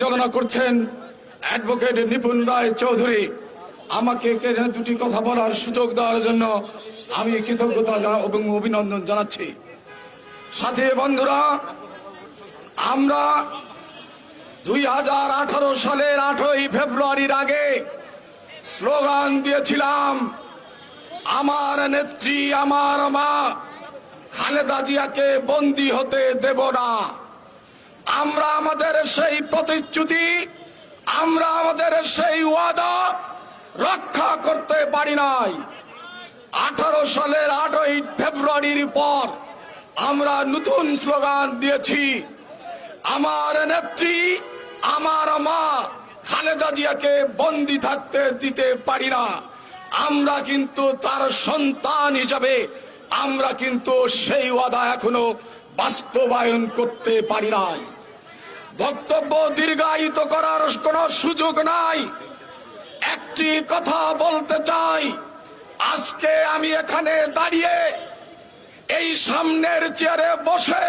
পরিচালনা করছেন অ্যাডভোকেট নিপুণ রায় চৌধুরী। আমাকে দুটি কথা বলার সুযোগ দেওয়ার জন্য আমি কৃতজ্ঞতা এবং অভিনন্দন জানাচ্ছি। সাথী বন্ধুরা, আমরা 2018 সালের 8ই ফেব্রুয়ারির আগে স্লোগান দিয়েছিলাম, আমার নেত্রী আমার মা খালেদা জিয়াকে বন্দী হতে দেব না। আমরা আমাদের সেই প্রতিশ্রুতি, আমরা আমাদের সেই ওয়াদা রক্ষা করতে পারি নাই। 18 সালের 8ই ফেব্রুয়ারির পর আমরা নতুন স্লোগান দিয়েছি, আমার নেত্রী আমার মা খালেদা জিয়াকে বন্দী থাকতে দিতে পারি না। আমরা কিন্তু তার সন্তান হিসাবে আমরা কিন্তু সেই ওয়াদা এখনো বাস্তবায়ন করতে পারি নাই। বক্তব্য দীর্ঘায়িত করার কোনো সুযোগ নাই। একটি কথা বলতে চাই, আজকে আমি এখানে দাঁড়িয়ে এই সামনের চেয়ারে বসে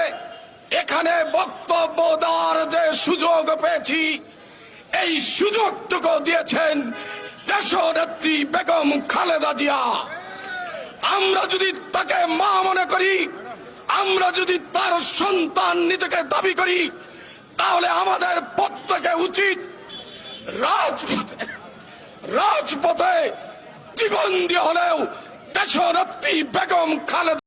এখানে বক্তব্য দেওয়ার যে সুযোগ পেয়েছি, এই সুযোগটুকু দিয়েছেন দেশনেত্রী বেগম খালেদা জিয়া। আমরা যদি তাকে মা মনে করি, আমরা যদি তার সন্তান নিজেকে দাবি করি, তাহলে আমাদের প্রত্যেকে উচিত রাজপথে জীবন দিয়ে হলেও দেশনেত্রী বেগম খালেদা